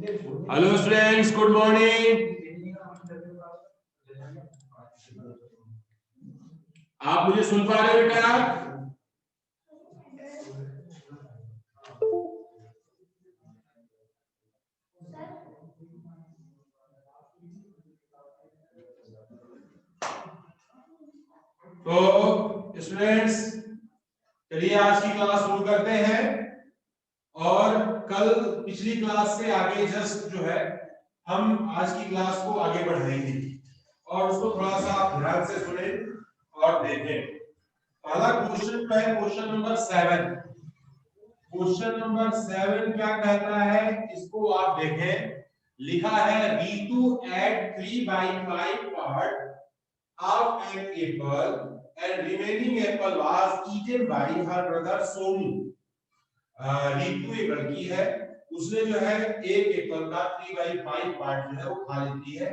Hello students, good morning. आप मुझे सुन पा रहे हो बेटा? तो स्टूडेंट्स, चलिए आज की क्लास शुरू करते हैं। और कल पिछली क्लास से आगे जस्ट जो है हम आज की क्लास को आगे बढ़ाएंगे और उसको थोड़ा सा आप ध्यान से सुने और देखें। पहला क्वेश्चन जो है क्वेश्चन नंबर 7। क्वेश्चन नंबर 7 क्या कहता है, इसको आप देखें। लिखा है Ritu ate 3/5 part of an apple and remaining apple was eaten by her brother Sonu। Ritu एक लड़की है, उसने जो है एक एप्पल का 3/5 पार्ट जो है वो खा लेती है।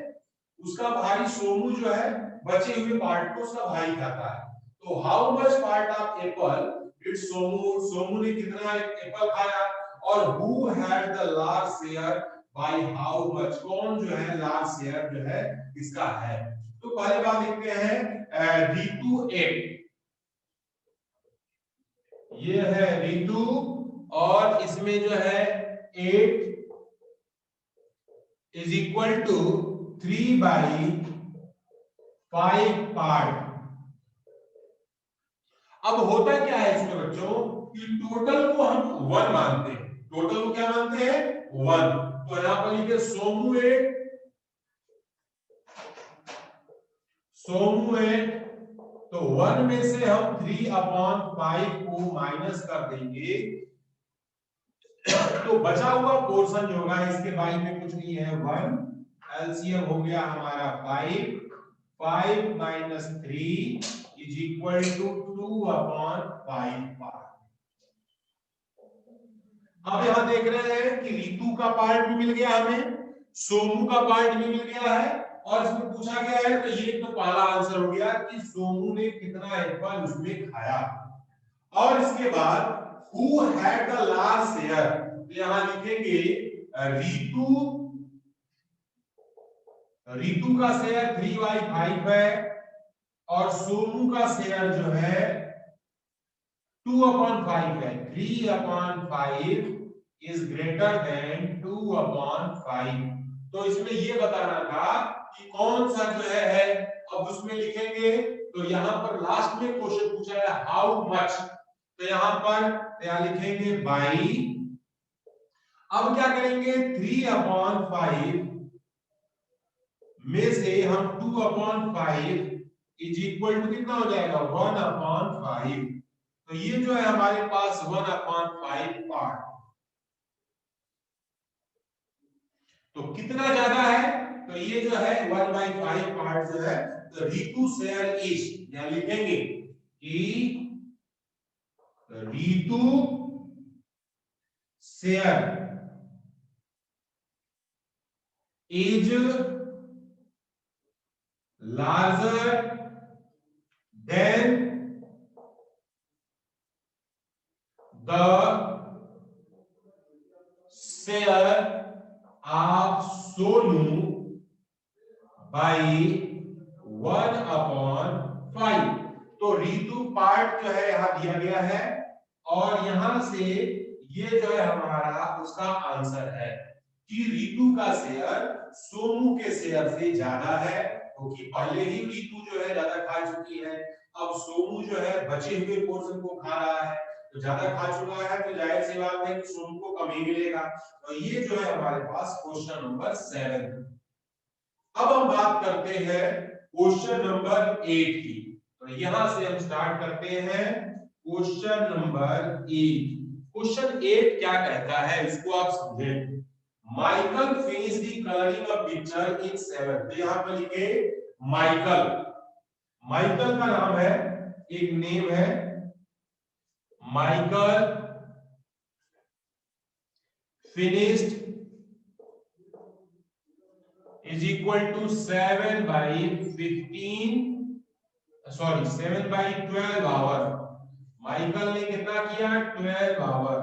उसका भाई सोनू जो है बचे हुए पार्ट को उसका भाई खाता है। तो how much part of Apple did Sonu, Sonu ने कितना एप्पल खाया, और who had the large share by how much, कौन जो है लार्ज शेयर जो है इसका है। तो पहले बात देखते हैं रीतू एट, ये है रीतू और इसमें जो है 8 इज इक्वल टू 3/5 पार्ट। अब होता क्या है इसमें बच्चों कि टोटल को हम 1 मानते हैं। टोटल को क्या मानते हैं? 1। तो यहां पर लिखे सोमू 8, सोमू 8। तो 1 में से हम 3/5 को माइनस कर देंगे तो बचा हुआ पोर्शन जो होगा इसके बाई में कुछ नहीं है 1। एलसीएम हो गया हमारा 5। 5 minus 3 is equal to 2/5 part. अब यहां देख रहे हैं कि रीतू का पार्ट भी मिल गया हमें, सोमू का पार्ट भी मिल गया है, और इसमें पूछा गया है तो ये तो पहला आंसर हो गया कि सोमू ने कितना एप्पल उसमें खाया। और इसके बाद who had the large share, तो यहां लिखेंगे रीतू, रीतू का शेयर 3/5 है और सोनू का शेयर जो है 2/5 है। 3/5 इज ग्रेटर देन 2/5। तो इसमें ये बताना था कि कौन सा जो है अब उसमें लिखेंगे। तो यहां पर लास्ट में क्वेश्चन पूछा है हाउ मच, तो यहां पर यहां लिखेंगे बाई। अब क्या करेंगे 3/5 में से हम 2/5 इज इक्वल टू कितना हो जाएगा 1/5। तो ये जो है हमारे पास 1/5 पार्ट। तो कितना ज्यादा है, तो ये जो है 1/5 पार्ट जो है। तो रीतू शेयर इज, यहां लिखेंगे कि Ritu share is larger than the share of Sonu by 1/5। तो रीतू पार्ट जो है यहां दिया गया है और यहां से ये जो है हमारा उसका आंसर है कि रीतू का शेयर सोनू के शेयर से ज्यादा है, क्योंकि पहले ही रीतू जो है ज्यादा खा चुकी है। अब सोनू जो है बचे हुए पोर्शन को खा रहा है, तो ज्यादा खा चुका है तो जाहिर सी बात है कि सोनू को कम ही मिलेगा। तो ये जो है हमारे पास क्वेश्चन नंबर 7। अब हम बात करते हैं क्वेश्चन नंबर 8 की। तो यहां से हम स्टार्ट करते हैं क्वेश्चन नंबर 8। क्वेश्चन 8 क्या कहता है इसको आप समझें। Michael finish the colouring a picture in 7। तो यहां पर लिखे माइकल, माइकल का नाम है, एक नेम है Michael finished is equal to 7/15, sorry 7/12 hour. Michael ने कितना किया 12 आवर,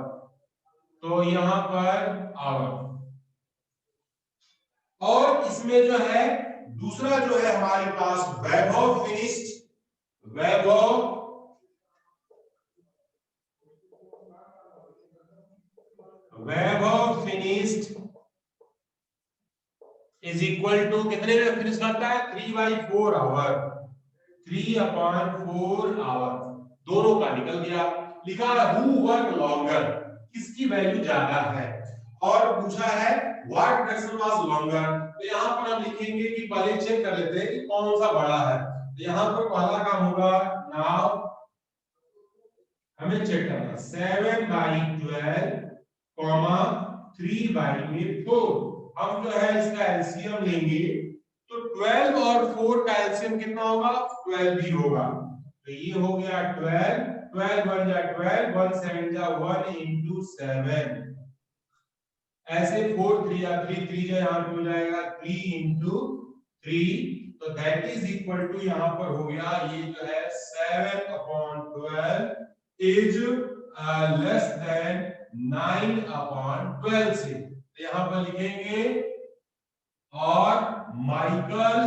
तो यहां पर आवर और इसमें जो है दूसरा जो है हमारे पास वैभव फिनिश्ड इज इक्वल टू कितने में फिनिश करता है 3/4 आवर 3/4 आवर दोनों का निकल गया। लिखा है हु वर्क लॉन्गर किसकी वैल्यू ज्यादा है और पूछा है व्हाट फ्रैक्शन वाज लॉन्गर। तो यहां पर हम लिखेंगे कि पहले चेक कर लेते हैं कि कौन सा बड़ा है। तो यहां पर पहला काम होगा नाउ हमें चेक करना 7/12 3/4 हम जो है इसका एलसीएम लेंगे तो 12 और 4 का एलसीएम कितना होगा 12 भी होगा। तो ये हो गया 12 12 1 जा 12 1 7 जा 1 into 7 ऐसे 4 3 या 3 3 जा यहां पे हो जाएगा 3 into 3 तो दैट इज इक्वल टू यहां पर हो गया ये जो है 7/12 इज लेस देन 9/12 से। तो यहां पर लिखेंगे और माइकल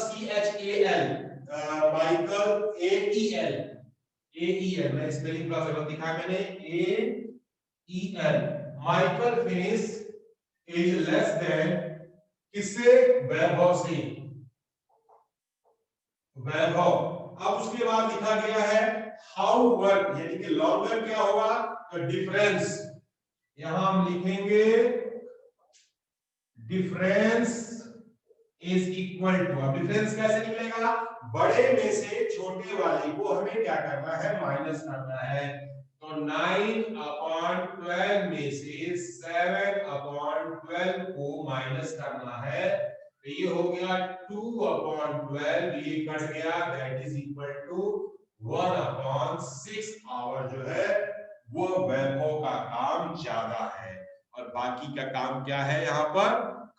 CHAL माइकल AEL मैं स्पेलिंग का गलत दिखा मैंने AEL Michael finish is less than किससे वैभव से वैभव। अब उसके बाद लिखा गया है हाउ वर्क यानी कि लॉन्गर क्या होगा तो डिफरेंस यहां हम लिखेंगे डिफरेंस इज इक्वल टू अब डिफरेंस कैसे निकलेगा बड़े में से छोटे वाले को हमें क्या करना है माइनस करना है। तो 9/12 में से 7/12 को माइनस करना है तो ये हो गया 2/12 ये कट गया that is equal to 1/6 hour जो है वो वैभव का काम ज्यादा है और बाकी का काम क्या है यहाँ पर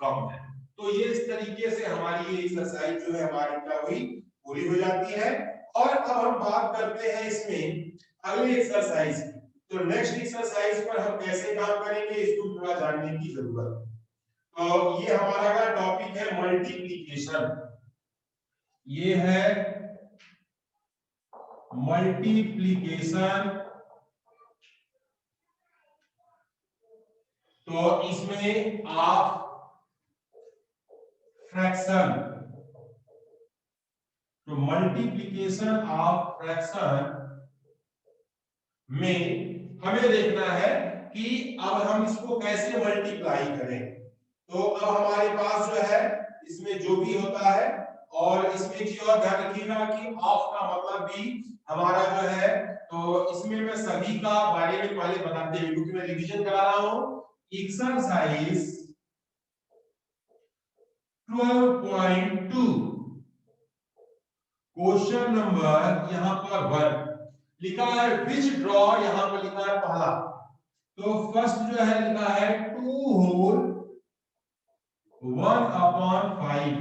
कम है। तो ये इस तरीके से हमारी ये एक्सरसाइज जो है हमारी क्या हुई पूरी हो जाती है। और अब हम बात करते हैं इसमें अगली एक्सरसाइज की। तो नेक्स्ट एक्सरसाइज पर हम कैसे काम करेंगे इसको थोड़ा जानने की जरूरत है। तो ये हमारा का टॉपिक है मल्टीप्लिकेशन। ये है मल्टीप्लिकेशन। तो इसमें आप फ्रैक्शन तो मल्टीप्लिकेशन ऑफ फ्रैक्शन में हमें देखना है कि अब हम इसको कैसे मल्टीप्लाई करें। तो अब हमारे पास जो है इसमें जो भी होता है और इसमें चीज और ध्यान रखिएगा कि ऑफ का मतलब भी हमारा जो है तो इसमें मैं सभी का बारे में पहले बताते हैं क्योंकि मैं रिवीजन करा रहा हूं। एक्सरसाइज 12.2 क्वेश्चन नंबर यहां पर 1 लिखा है विच ड्रॉ यहां पर लिखा है पहला। तो फर्स्ट जो है लिखा है 2 होल 1/5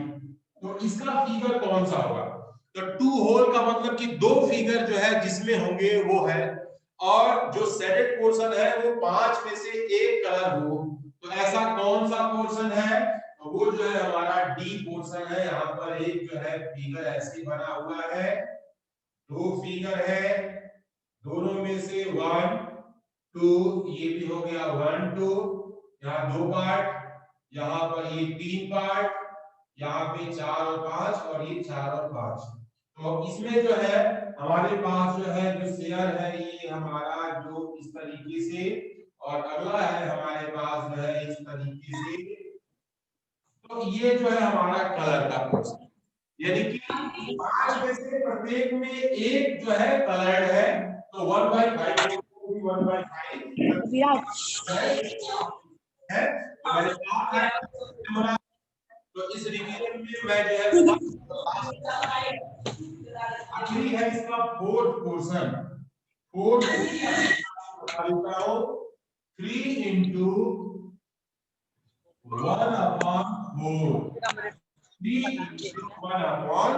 तो इसका फिगर कौन सा होगा। तो 2 होल का मतलब कि 2 फिगर जो है जिसमें होंगे वो है और जो शेडेड पोर्शन है वो 5 में से एक कलर हो। तो ऐसा कौन सा पोर्शन है तो वो जो है हमारा डी पोर्शन है। यहाँ पर एक जो है फिगर ऐसे बना हुआ है 2 फिगर है दोनों में से 1 2 ये भी हो गया 1 2 यहाँ 2 पार्ट यहाँ पर ये 3 पार्ट यहाँ पे 4 और 5 और ये 4 और 5। तो इसमें जो है हमारे पास जो है जो शेयर है ये हमारा जो इस तरीके से और अगला है हमारे पास जो है इस तरीके से। तो ये जो है हमारा कलर का पोर्शन यानी कि 5 में से प्रत्येक में एक जो है कलर्ड है। तो 1/5 को भी 1/5 है तो इस रिवीजन में मैं जो है आखिरी है इसका फोर्थ पोर्शन 3 into 1/4 3 into 1/4।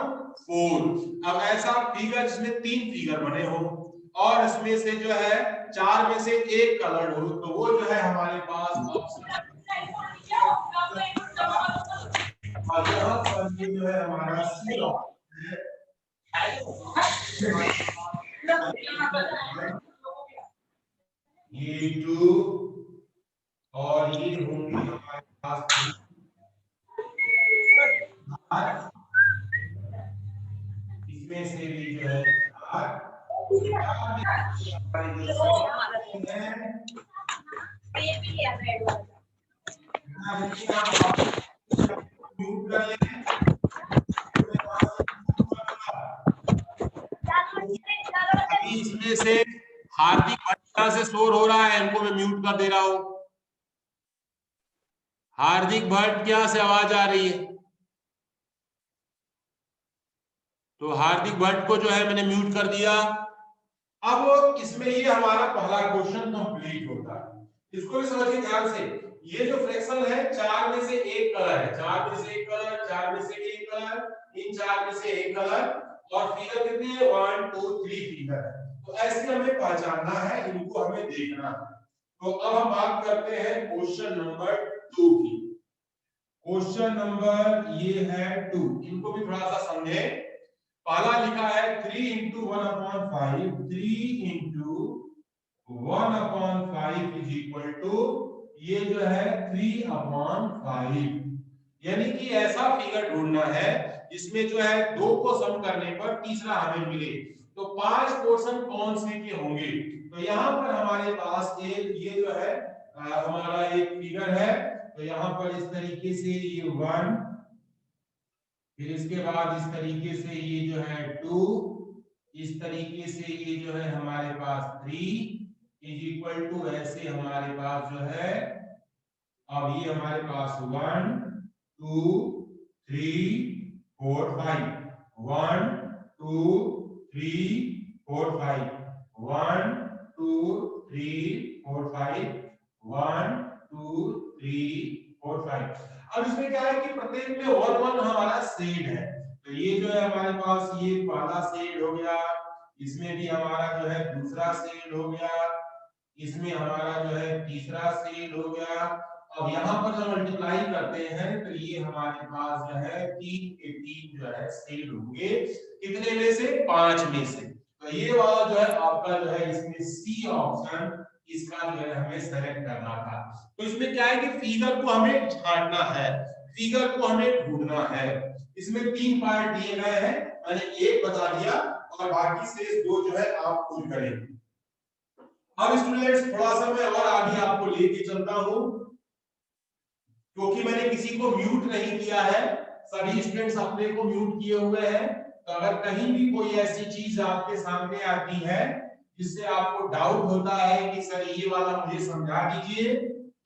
अब ऐसा फिगर जिसमें 3 फिगर बने हो और इसमें से जो है 4 में से एक कलर हो, तो वो जो है हमारे पास ऑप्शन, और यहाँ पर ये जो है हमारा सी ऑप्शन है, ये 2 और ये होंगे हमारे पास 3, इसमें से भी जो है 4, इसमें से हार्दिक भट्ट से शोर हो रहा है, इनको मैं म्यूट कर दे रहा हूं। हार्दिक भट्ट क्या से आवाज आ रही है, तो हार्दिक भट्ट को जो है मैंने म्यूट कर दिया। अब इसमें ये हमारा पहला क्वेश्चन कंप्लीट होता है। इसको भी समझिए ध्यान से, ये जो फ्रैक्शन है 4 में से एक कलर है, 4 में से एक कलर, 4 में से एक कलर, इन 4 में से एक कलर, और फिगर कितने हैं 1 2 3 फिगर है। तो ऐसे हमें पहचानना है, इनको हमें देखना है। तो अब हम बात करते हैं क्वेश्चन नंबर 2 की। क्वेश्चन नंबर ये है 2, इनको भी थोड़ा सा समझे। पहला लिखा है 3 into 1/5, 3 into 1/5 is equal to, ये जो है 3/5, यानी कि ऐसा फिगर ढूंढना है जिसमें जो है 2 को सम करने पर तीसरा हमें मिले। तो 5 पोर्शन कौन से के होंगे, तो यहाँ पर हमारे पास एक ये जो है हमारा एक फिगर है। तो यहाँ पर इस तरीके से ये 1, फिर इसके बाद इस तरीके से ये जो है 2, इस तरीके से ये जो है हमारे पास 3 इज इक्वल टू, ऐसे हमारे पास जो है, अब ये हमारे पास 1 2 3 4 5, 1 2 3 4 5, 1 2 3 4 5, 1 2 3 4 5। अब इसमें क्या है कि प्रत्येक में 1 1 हमारा शेड है। तो ये जो है हमारे पास ये पहला शेड हो गया, इसमें भी हमारा जो है दूसरा शेड हो गया, इसमें हमारा जो है तीसरा शेड हो गया। अब यहाँ पर जब मल्टीप्लाई करते हैं तो ये हमारे पास जो है 3 के 3 जो है शेड होंगे, कितने में से 5 में से। तो ये वाला जो है आपका जो है इसमें सी ऑप्शन, इसका जो है हमें सेलेक्ट करना था। तो इसमें क्या है कि फिगर को हमें छांटना है, फिगर को हमें ढूंढना है। इसमें 3 पार्ट दिए गए हैं, मैंने एक बता दिया और बाकी शेष 2 जो है आप खुद करें। अब स्टूडेंट्स थोड़ा सा मैं और आगे आपको लेके चलता हूं, क्योंकि मैंने किसी को म्यूट नहीं किया है, सभी स्टूडेंट्स अपने को म्यूट किए हुए हैं। तो अगर कहीं भी कोई ऐसी चीज आपके सामने आती है जिससे आपको डाउट होता है कि सर ये वाला मुझे समझा दीजिए,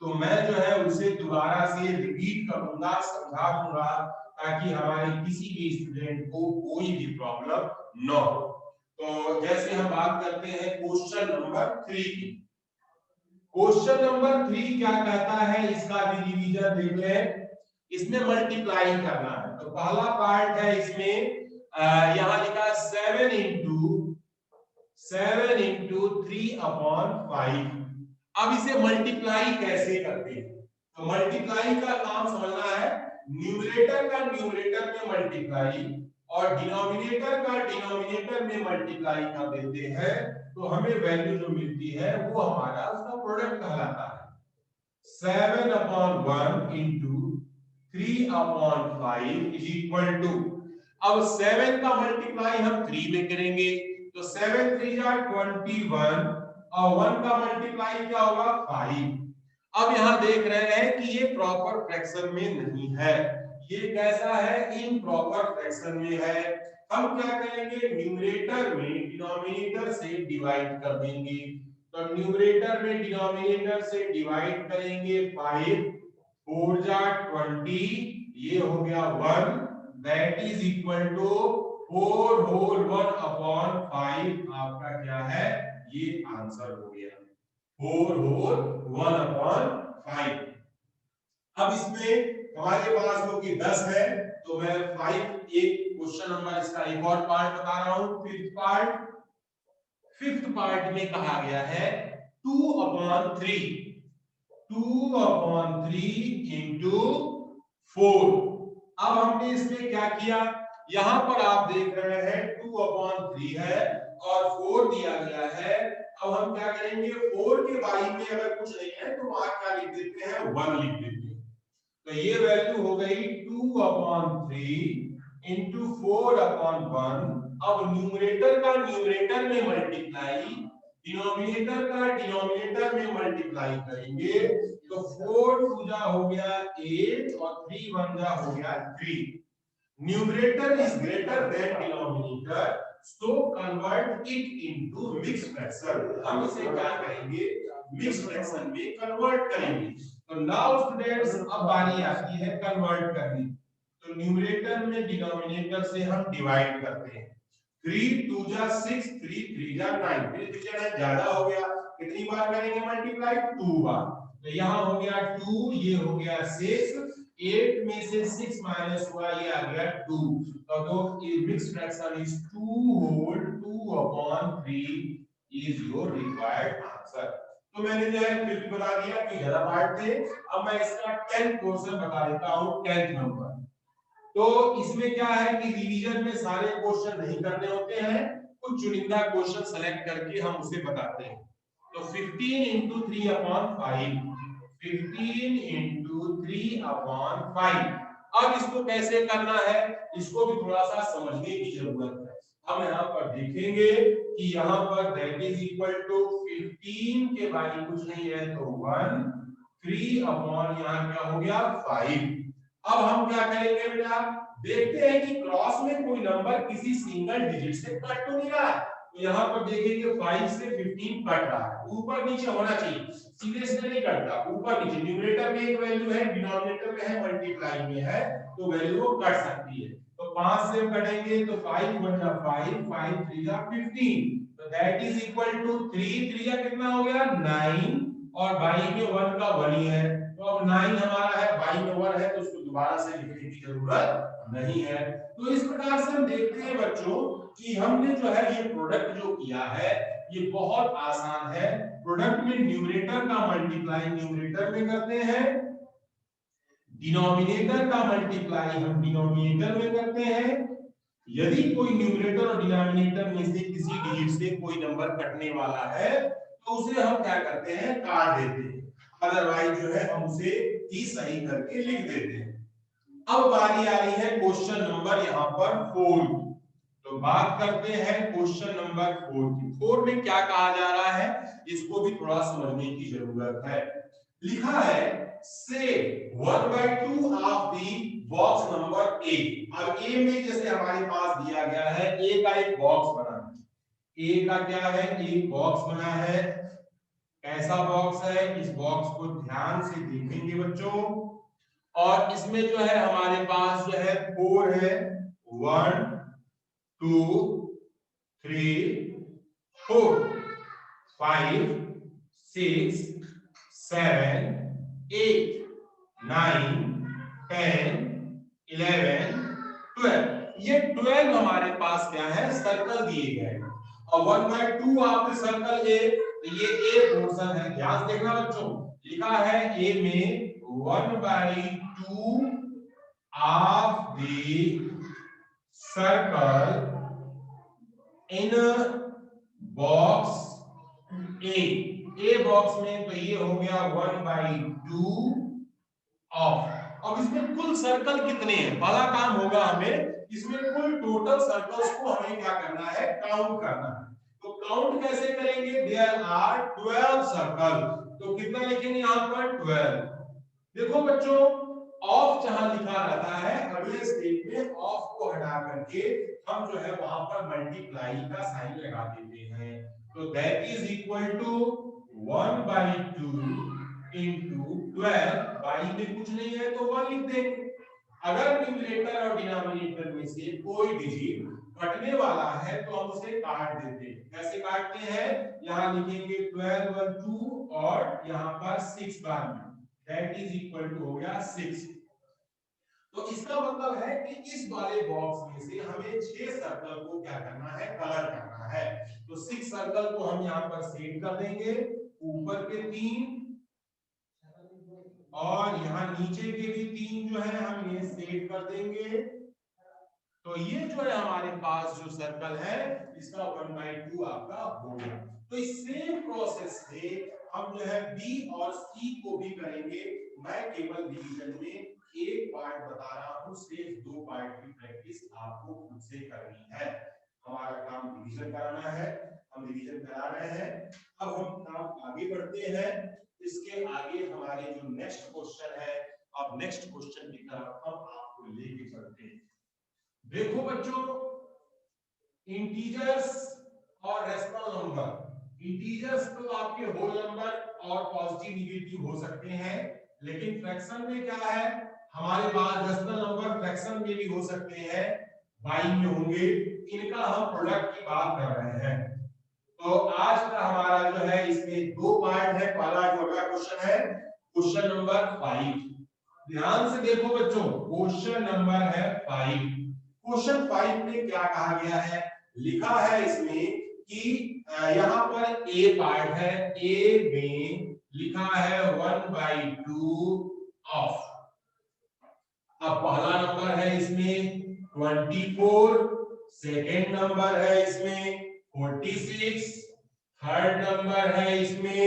तो मैं जो है उसे दोबारा से रिपीट करूंगा, समझा दूंगा, ताकि हमारे किसी भी स्टूडेंट को कोई भी प्रॉब्लम न हो। तो जैसे हम बात करते हैं क्वेश्चन नंबर 3 की। क्वेश्चन नंबर 3 क्या कहता है, इसका भी रिवीजन देख लें। इसमें मल्टीप्लाई करना है। तो पहला पार्ट है इसमें, यहां लिखा 7 इंटू 3/5। अब इसे मल्टीप्लाई कैसे करते हैं, तो मल्टीप्लाई का काम समझना है, न्यूमरेटर का न्यूमरेटर में मल्टीप्लाई और डिनोमिनेटर का डिनोमिनेटर में मल्टीप्लाई कर देते हैं, तो हमें वैल्यू जो मिलती है वो हमारा उसका प्रोडक्ट कहलाता है। 7/1 इंटू 3/5 इज इक्वल टू, अब 7 का मल्टीप्लाई हम 3 में करेंगे, तो 7 3 जा 21 और 1 का मल्टीप्लाई क्या होगा 5। अब यहां देख रहे हैं कि ये प्रॉपर फ्रैक्शन में नहीं है, ये कैसा है, इम्प्रॉपर फ्रैक्शन में है। हम क्या करेंगे, न्यूमरेटर में डिनोमिनेटर से डिवाइड कर देंगे। तो न्यूमरेटर में डिनोमिनेटर से डिवाइड करेंगे 5, 4 जा 20, ये हो गया 1, that is equal to 4 whole 1/5 आपका क्या है, ये आंसर हो गया 4 होल 1/5। अब इसमें हमारे पास जो कि 10 है, तो मैं 5 एक क्वेश्चन नंबर इसका एक और पार्ट बता रहा हूं, फिफ्थ पार्ट। फिफ्थ पार्ट में कहा गया है 2/3 इंटू 4। अब हमने इसमें क्या किया, यहां पर आप देख रहे हैं 2/3 है और 4 दिया गया है। अब हम क्या करेंगे, 4 के बाई में अगर कुछ नहीं है तो वहां क्या लिख देते हैं, 1 लिख देते हैं। तो ये वैल्यू हो गई 2/3 इंटू 4/1। अब न्यूमरेटर का न्यूमरेटर में मल्टीप्लाई, डिनोमिनेटर का डिनोमिनेटर में मल्टीप्लाई करेंगे तो 4 2 जा हो गया 8 और 3 1 जा हो गया 3। Numerator is greater than denominator, so convert it into mixed fraction. हम इसे क्या करेंगे, मिक्स्ड फ्रैक्शन में कन्वर्ट करेंगे। तो नाउ स्टूडेंट्स अब बारी आती है कन्वर्ट करने। तो न्यूमरेटर में डिनोमिनेटर से हम डिवाइड करते हैं। 3 2 जा 6, 3 3 जा 9, फिर ज्यादा हो गया, कितनी बार करेंगे मल्टीप्लाई, 2 बार। तो यहाँ हो गया 2, ये हो गया 6, 8 में से 6 माइनस हुआ, ये आ गया 2। तो mixed fraction is 2 whole 2/3 is your required answer. तो मैंने जो है फिर भी बता दिया कि ज्यादा पार्ट थे। अब मैं इसका 10th क्वेश्चन बता देता हूं, 10th नंबर। तो इसमें क्या है कि रिवीजन में सारे क्वेश्चन नहीं करने होते हैं, कुछ चुनिंदा क्वेश्चन सेलेक्ट करके हम उसे बताते हैं। तो 15 इंटू 3/5, 15 इंटू 3/5। अब इसको कैसे करना है, इसको भी थोड़ा सा समझने की जरूरत है। हम यहाँ पर देखेंगे कि यहाँ पर दैट इज इक्वल टू 15 के बाई कुछ नहीं है तो 1, 3/, यहाँ क्या हो गया 5। अब हम क्या करेंगे बेटा, देखते हैं कि क्रॉस में कोई नंबर किसी सिंगल डिजिट से कट तो नहीं रहा है। तो यहाँ पर देखेंगे 5 से 15 कट रहा है, ऊपर नीचे होना चाहिए, सीधे सीधे नहीं कटता, ऊपर नीचे। न्यूमरेटर में एक वैल्यू है, डिनोमिनेटर में है, मल्टीप्लाई में है, तो वैल्यू कट सकती है। तो 5 से कटेंगे तो 5 1 जा 5, 5 3 जा 15। तो दैट इज इक्वल टू 3 3 जा कितना हो गया 9, और बाई में 1 का 1 ही है। तो अब 9 हमारा है, बाई में 1 है, तो उसको दोबारा से लिखने की जरूरत नहीं है। तो इस प्रकार से हम देखते हैं बच्चों कि हमने जो है ये प्रोडक्ट जो किया है ये बहुत आसान है। प्रोडक्ट में न्यूमरेटर का मल्टीप्लाई न्यूमरेटर में करते हैं, डिनोमिनेटर का मल्टीप्लाई हम डिनोमिनेटर में करते हैं। यदि कोई न्यूमरेटर और डिनोमिनेटर में से किसी डिजिट से कोई नंबर कटने वाला है तो उसे हम क्या करते हैं, काट देते हैं, अदरवाइज जो है हम उसे ही सही करके लिख देते हैं। अब बारी आ रही है क्वेश्चन नंबर यहाँ पर 4 की। तो बात करते हैं क्वेश्चन नंबर 4 की। 4 में क्या कहा जा रहा है इसको भी थोड़ा समझने की जरूरत है। लिखा है से 1/2 of the box number A. अब ए में जैसे हमारे पास दिया गया है ए का एक बॉक्स बना है, ए का क्या है, एक बॉक्स बना है। कैसा बॉक्स है, इस बॉक्स को ध्यान से देखेंगे बच्चों, और इसमें जो है हमारे पास जो है 4 है, 1 2 3 4 5 6 7 8 9 10 11 12। ये 12 हमारे पास क्या है, सर्कल दिए गए हैं। और 1/2 ऑफ द सर्कल ए, तो ये ए पोर्शन है। ध्यान देखना बच्चों, लिखा है ए में 1/2 of the circle in box a box में, तो ये हो गया 1/2 ऑफ। अब इसमें कुल सर्कल कितने हैं, पहला काम होगा हमें इसमें कुल टोटल सर्कल्स को हमें क्या करना है, काउंट करना है। तो काउंट कैसे करेंगे, देयर आर 12 सर्कल। तो कितना लिखेंगे यहाँ पर 12। देखो बच्चों, ऑफ जहां लिखा रहता है अगले स्टेप में ऑफ को हटा करके हम जो है वहां पर मल्टीप्लाई का साइन लगा देते हैं। तो that is equal to 1/2 into 12। By में कुछ नहीं है तो 1 लिख देंगे। अगर न्यूमरेटर और डिनोमिनेटर में से कोई डिजिट कटने वाला है तो हम उसे काट देते हैं। कैसे काटते हैं, यहां लिखेंगे 12 1 2 और यहां पर 6 बार में, दैट इज इक्वल टू हो गया 6। तो इसका मतलब है कि इस वाले बॉक्स में से हमें 6 सर्कल को क्या करना है, कलर करना है। तो 6 सर्कल को हम यहाँ पर सेट कर देंगे, ऊपर के 3 और यहाँ नीचे के भी 3 जो है हम ये सेट कर देंगे। तो ये जो है हमारे पास जो सर्कल है इसका 1/2 आपका हो गया। तो इस सेम प्रोसेस से हम जो है बी और सी को भी करेंगे। मैं केवल डिवीजन में एक पार्ट बता रहा हूं, सिर्फ 2 पार्ट की प्रैक्टिस आपको खुद से करनी है। हमारा काम डिवीजन कराना है, हम डिवीजन करा रहे हैं। अब हम काम आगे बढ़ते हैं। इसके आगे हमारे जो नेक्स्ट क्वेश्चन है, अब नेक्स्ट क्वेश्चन की तरफ हम आपको लेके चलते हैं। देखो बच्चों, इंटीजर्स और रेशनल नंबर, इंटीजर्स तो आपके होल नंबर और पॉजिटिव नेगेटिव हो सकते हैं, लेकिन फ्रैक्शन में क्या है, हमारे पास रेशनल नंबर फ्रैक्शन में भी हो सकते हैं, बाई में होंगे। इनका हम प्रोडक्ट की बात कर रहे हैं। तो आज का हमारा जो है इसमें 2 पार्ट है। पहला जो अगला क्वेश्चन है क्वेश्चन नंबर 5। ध्यान से देखो बच्चों, क्वेश्चन नंबर है 5। क्वेश्चन 5 में क्या कहा गया है, लिखा है इसमें कि यहाँ पर ए पार्ट है, ए में लिखा है 1/2 ऑफ। अब पहला नंबर है इसमें 24, सेकेंड नंबर है इसमें 46, थर्ड नंबर है इसमें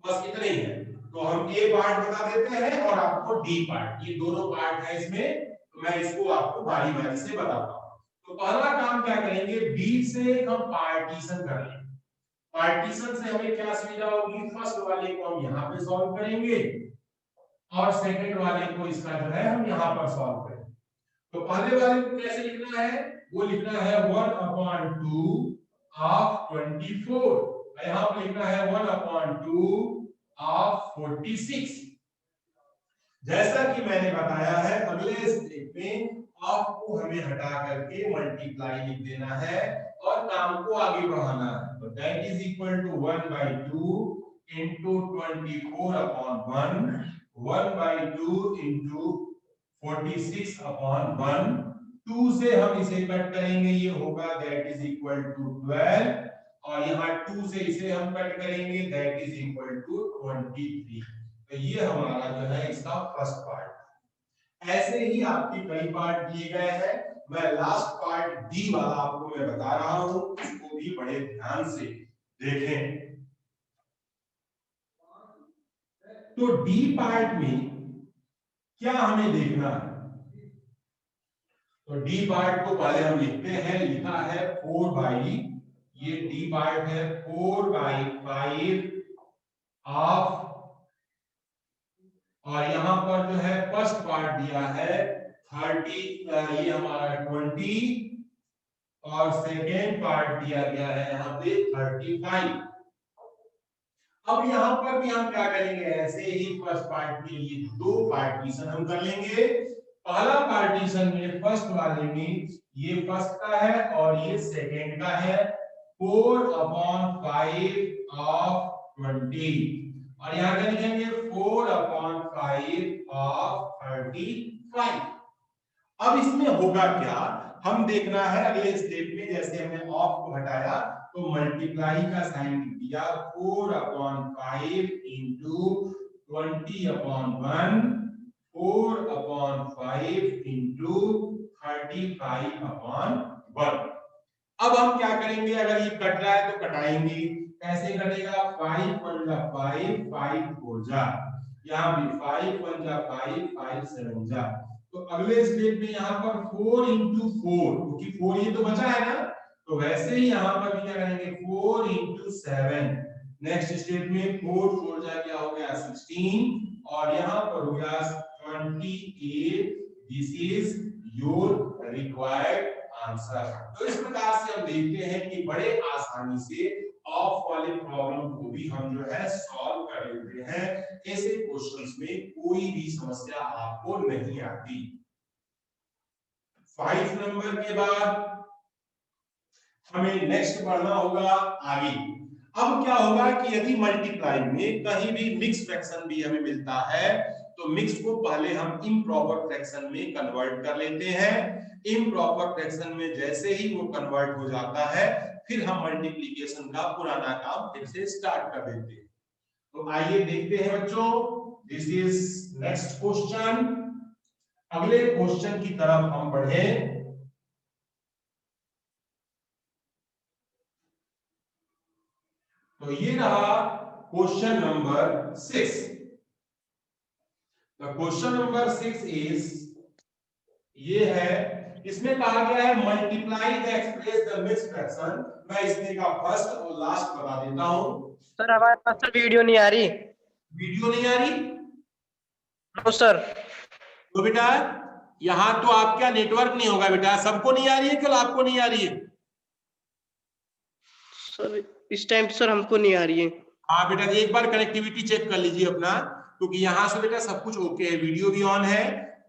बस इतना ही है। तो हम ए पार्ट बता देते हैं और आपको डी पार्ट, ये दोनों पार्ट है इसमें, तो मैं इसको आपको बारी बारी से बताता हूं। तो पहला काम क्या करेंगे, बी से हम पार्टीशन कर लेंगे। पार्टीशन से हमें क्या सुविधा होगी, फर्स्ट वाले को हम यहाँ पे सॉल्व करेंगे और सेकंड वाले को इसका जो है हम यहाँ पर सॉल्व करेंगे। तो पहले वाले को कैसे लिखना है, वो लिखना है 1/2 ऑफ 24, यहाँ पे लिखना है 1/2 ऑफ 46। जैसा कि मैंने बताया है, अगले स्टेप में ऑफ को हमें हटा करके मल्टीप्लाई लिख देना है और काम को आगे बढ़ाना है। तो that is equal to 1/2 into 24/1, 1/2 into 46/1। 2 से हम इसे कट करेंगे, ये होगा दैट इज इक्वल टू 12, और यहाँ 2 से इसे हम कट करेंगे, दैट इज इक्वल टू 23। तो ये हमारा जो है इसका फर्स्ट पार्ट। ऐसे ही आपके कई पार्ट दिए गए हैं। मैं लास्ट पार्ट डी वाला आपको मैं बता रहा हूं, उसको भी बड़े ध्यान से देखें। तो डी पार्ट में क्या हमें देखना है, तो डी पार्ट को पहले हम लिखते हैं, लिखा है 4/, ये डी पार्ट है 4/5 ऑफ, और यहां पर जो है फर्स्ट पार्ट दिया है 30, ये हमारा 20, और सेकेंड पार्ट दिया गया है यहाँ पे 35। अब यहाँ पर भी हम क्या करेंगे, ऐसे ही फर्स्ट पार्ट के लिए 2 पार्टीशन हम कर लेंगे। पहला पार्टीशन में फर्स्ट वाले में ये फर्स्ट का है और ये सेकेंड का है, 4/5 ऑफ 20, और यहाँ क्या लिखेंगे 4/5 ऑफ 35। अब इसमें होगा क्या, हम देखना है अगले स्टेप में, जैसे हमने ऑफ को हटाया तो मल्टीप्लाई का साइन दिया, 4/5 into 20/1, 4/5 into 35/1। अब हम क्या करेंगे, अगर ये कट रहा है तो कटाएंगे, कैसे कटेगा, 5 1 जा 5, 5 4 जा, यहाँ भी 5 1 जा 5, 5 7 जा। तो अगले स्टेप में यहाँ पर 4 into 4, क्योंकि 4 ये तो बचा है ना, तो वैसे ही यहाँ पर भी क्या करेंगे 4 into 7। नेक्स्ट स्टेप में 4 4 जा क्या हो गया 16, और यहाँ पर हो गया 28। This is your required answer. तो इस प्रकार से हम देखते हैं कि बड़े आसानी से ऑफ वाले प्रॉब्लम को भी हम जो है सॉल्व कर लेते हैं। ऐसे क्वेश्चंस में कोई भी समस्या आपको नहीं आती। 5 नंबर के बाद हमें नेक्स्ट बढ़ना होगा आगे। अब क्या होगा कि यदि मल्टीप्लाई में कहीं भी मिक्स फ्रैक्शन भी हमें मिलता है तो मिक्स को पहले हम इम्प्रॉपर फ्रैक्शन में कन्वर्ट कर लेते हैं। इम्प्रॉपर फ्रैक्शन में जैसे ही वो कन्वर्ट हो जाता है फिर हम मल्टीप्लिकेशन का पुराना काम फिर से स्टार्ट कर देते हैं। तो आइए देखते हैं बच्चों, दिस इज नेक्स्ट क्वेश्चन। अगले क्वेश्चन की तरफ हम बढ़े। तो ये रहा question number 6। The question number 6 is, ये है, इसमें कहा गया है multiply the express the mixed fraction. मैं इसमें का फर्स्ट और लास्ट बता देता हूं। सर हमारे पास सर वीडियो नहीं आ रही। वीडियो नहीं आ रही? No sir. तो बेटा यहां तो आपका नेटवर्क नहीं होगा बेटा, सबको नहीं आ रही है, केवल आपको नहीं आ रही है? सर इस टाइम सर हमको नहीं आ रही है। हाँ बेटा, एक बार कनेक्टिविटी चेक कर लीजिए अपना, क्योंकि यहाँ से बेटा सब कुछ ओके है, वीडियो भी ऑन है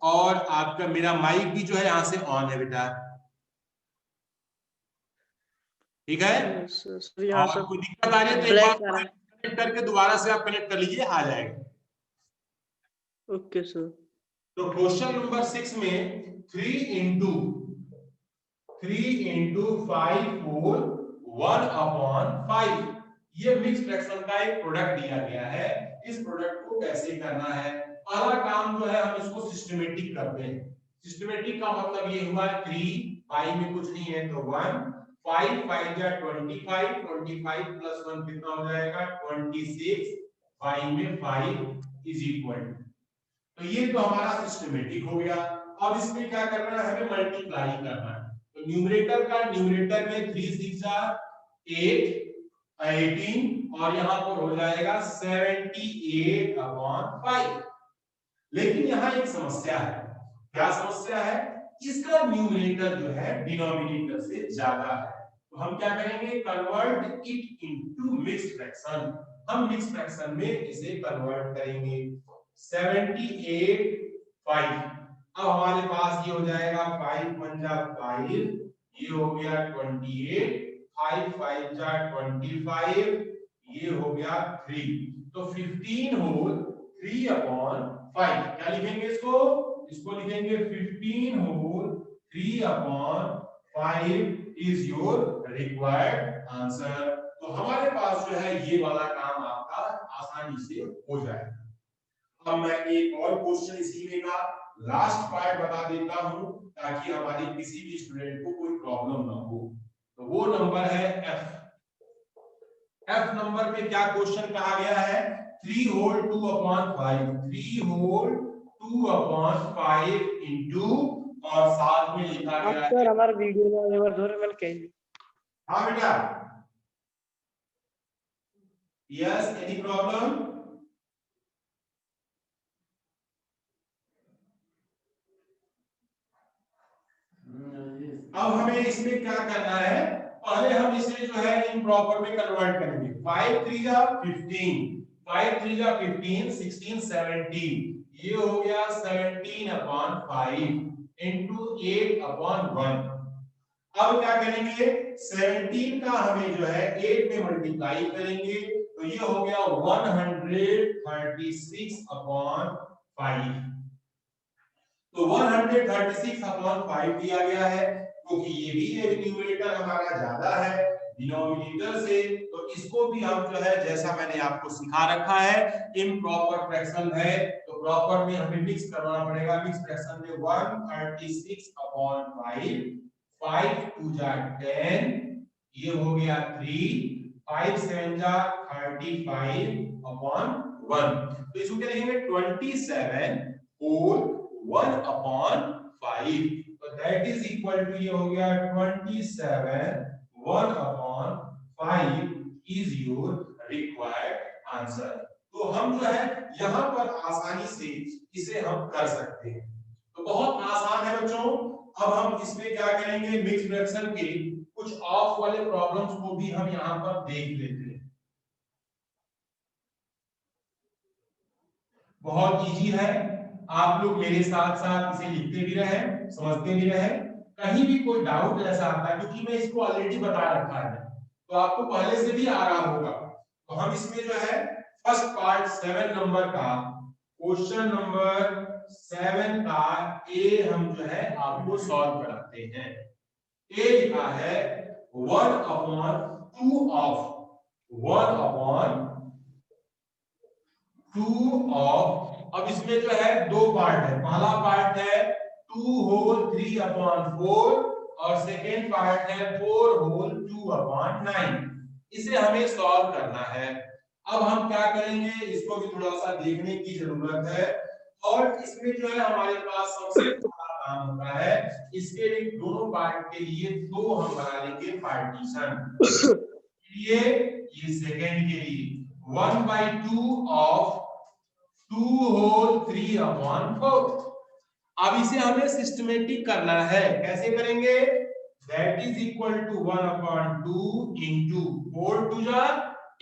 और आपका मेरा माइक भी जो है यहाँ से ऑन है बेटा, ठीक है? सर यहाँ और सब कोई दिक्कत आ रही है तो एक बार कनेक्ट करके दोबारा से आप कनेक्ट कर लीजिए, आ जाएगा। Okay sir. तो क्वेश्चन नंबर 6 में 3 into 5 4 1/5, ये मिक्स फ्रैक्शन का एक प्रोडक्ट दिया गया है। इस प्रोडक्ट को कैसे करना है? पहला काम जो है हम इसको सिस्टमेटिक करते हैं। सिस्टमेटिक का मतलब ये हुआ 3, 5 में कुछ नहीं है तो 1, 5 5 जा 25, 25 प्लस 1 कितना हो जाएगा 26, 5 में 5 इज इक्वल। तो ये तो हमारा सिस्टमेटिक हो गया। अब इसमें क्या करना है, हमें मल्टीप्लाई करना है। तो न्यूमरेटर का न्यूमरेटर में 3 6 8 18 और यहां पर हो जाएगा 78/5। लेकिन यहां एक समस्या है। क्या समस्या है? इसका न्यूमरेटर जो है डिनोमिनेटर से ज्यादा है। तो हम क्या करेंगे, convert it into mixed fraction. हम मिक्स्ड फ्रैक्शन में इसे कन्वर्ट करेंगे। 78/5, अब हमारे पास ये हो जाएगा 5 1 जा 5, ये हो गया 28, 5 5 जा 25, ये हो गया 3, तो 15 होल 3/5। क्या लिखेंगे इसको? इसको लिखेंगे 15 whole 3/5 is your required answer. तो हमारे पास जो है ये वाला काम आपका आसानी से हो जाएगा। अब मैं एक और क्वेश्चन इसी में का लास्ट पार्ट बता देता हूं ताकि हमारी किसी भी स्टूडेंट को कोई प्रॉब्लम ना हो। तो वो नंबर है एफ नंबर पे क्या क्वेश्चन कहा गया है, 3 होल 2/5, 3 होल 2/5 इंटू, और साथ में लिखा गया है सर हमारा वीडियो में मैंने कह दिया। हाँ बेटा, यस, एनी प्रॉब्लम? अब हमें इसमें क्या करना है, पहले हम इसे जो है इम्प्रॉपर में कन्वर्ट करेंगे। 5 3 जा 15, 5 3 जा 15, 16 17, ये हो गया 17/5 इंटू 8/1। अब क्या करेंगे, 17 का हमें जो है 8 में मल्टीप्लाई करेंगे तो ये हो गया 136/5। तो 136/5 दिया गया है, क्योंकि ये भी न्यूमरेटर हमारा ज्यादा है डिनोमिनेटर से, तो इसको भी हम जो है जैसा मैंने आपको सिखा रखा है, इम्प्रॉपर फ्रैक्शन है तो प्रॉपर में हमें मिक्स करना पड़ेगा। मिक्स फ्रैक्शन में 136/5, 5 2 जा 10, ये हो गया 3, 5 7 जा 35/1। तो इसको क्या लिखेंगे, 27 होल 1/5, तो दैट इज इक्वल टू, ये हो गया 27 1/5 इज योर रिक्वायर्ड आंसर। तो हम जो है यहां पर आसानी से इसे हम कर सकते हैं। तो बहुत आसान है बच्चों। अब हम इसमें क्या करेंगे, मिक्स फ्रैक्शन के कुछ ऑफ वाले प्रॉब्लम्स को भी हम यहां पर देख लेते हैं। बहुत इजी है, आप लोग मेरे साथ साथ इसे लिखते भी रहे, समझते भी रहे। कहीं भी कोई डाउट ऐसा आता है, क्योंकि मैं इसको ऑलरेडी बता रखा है तो आपको पहले से भी आ रहा होगा, तो हम इसमें जो है फर्स्ट पार्ट 7 नंबर का क्वेश्चन नंबर 7 का ए हम जो है आपको सॉल्व कराते हैं। ए लिखा है 1/2 ऑफ। अब इसमें जो है दो पार्ट है। पहला पार्ट है 2 होल 3/4 और सेकेंड पार्ट है 4 होल 2/9। इसे हमें सॉल्व करना है। अब हम क्या करेंगे, इसको भी थोड़ा सा देखने की जरूरत है। और इसमें जो है हमारे पास सबसे बड़ा काम होता है, इसके लिए दोनों पार्ट के लिए दो हम बना लेंगे पार्टीशन। ये सेकेंड के लिए 1/2 ऑफ 2 होल 3/4। अब इसे हमें सिस्टमेटिक करना है। कैसे करेंगे? That is equal to 1/2 into 4 two जा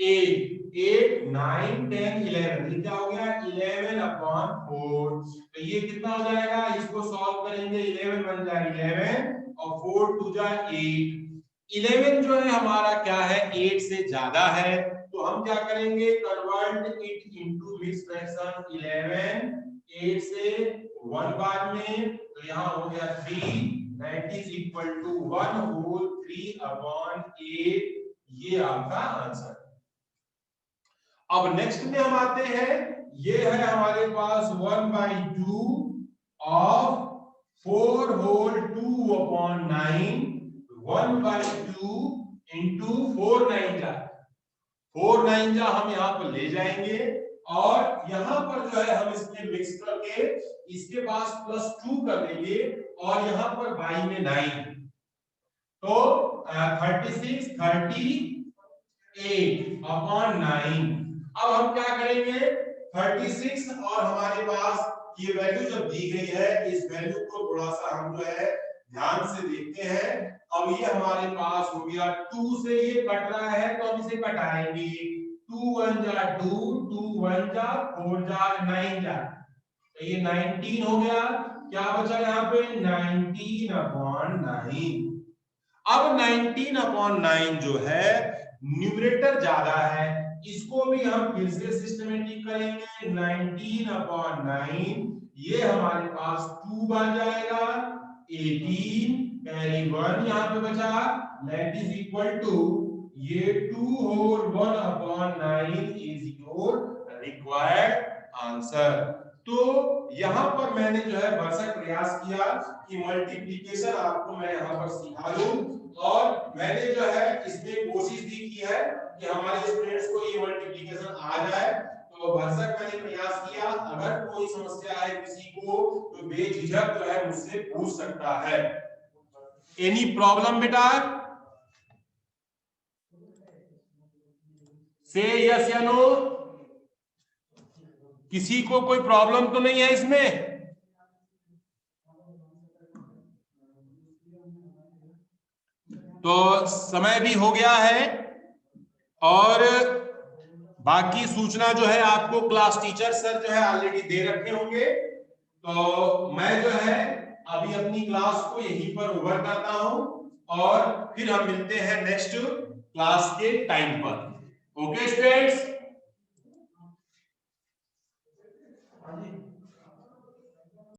8 8 9 10 11। ये क्या हो गया? 11/4। तो ये कितना हो जाएगा? इसको सॉल्व करेंगे 11 बन जाएगा 11 और 4 टू जा 8। 11 जो है हमारा क्या है? 8 से ज्यादा है। तो हम क्या करेंगे? Convert it into mix fraction 11 8 से 1 बाद में, तो यहाँ हो गया 3 that is equal to 1 whole 3/8। ये आपका आंसर। अब नेक्स्ट में हम आते हैं। ये है हमारे पास 1/2 ऑफ 4 होल 2/9। 1/2 इंटू 4 9 जा 4 9 जा हम यहाँ पर ले जाएंगे और यहाँ पर जो है हम इसमें मिक्स करके इसके पास +2 कर देंगे और यहाँ पर बाई में 9, तो 36 38/9। अब हम क्या करेंगे? 36 और हमारे पास ये वैल्यू जब दी गई है, इस वैल्यू को थोड़ा सा हम जो है ध्यान से देखते हैं। अब ये हमारे पास हो गया 2 से ये कट रहा है तो हम इसे कटाएंगे। 2 1 जा 2 2 1 जा 4 जा 9 जा, तो ये 19 हो गया। क्या बचा यहाँ पे? 19/9। अब 19/9 जो है न्यूमरेटर ज्यादा है, इसको भी हम फिर से सिस्टमेटिक करेंगे। 19/9 ये हमारे पास 2 बन जाएगा। 18 कैरी 1 यहाँ पे बचा, दैट इज इक्वल टू ये 2 whole 1/9 is your required answer. तो यहाँ पर मैंने जो है भरसक प्रयास किया कि मल्टीप्लिकेशन आपको मैं यहाँ पर सिखा दूं, और मैंने जो है इसमें कोशिश भी की है कि हमारे स्टूडेंट्स को ये मल्टीप्लिकेशन आ जाए। तो भरसक मैंने प्रयास किया। अगर कोई समस्या है किसी को तो बेझिझक जो है मुझसे पूछ सकता है। एनी प्रॉब्लम बेटा? से यस या नो? किसी को कोई प्रॉब्लम तो नहीं है इसमें? तो समय भी हो गया है और बाकी सूचना जो है आपको क्लास टीचर सर जो है ऑलरेडी दे रखे होंगे। तो मैं जो है अभी अपनी क्लास को यहीं पर ओवर करता हूं और फिर हम मिलते हैं नेक्स्ट क्लास के टाइम पर। Okay students?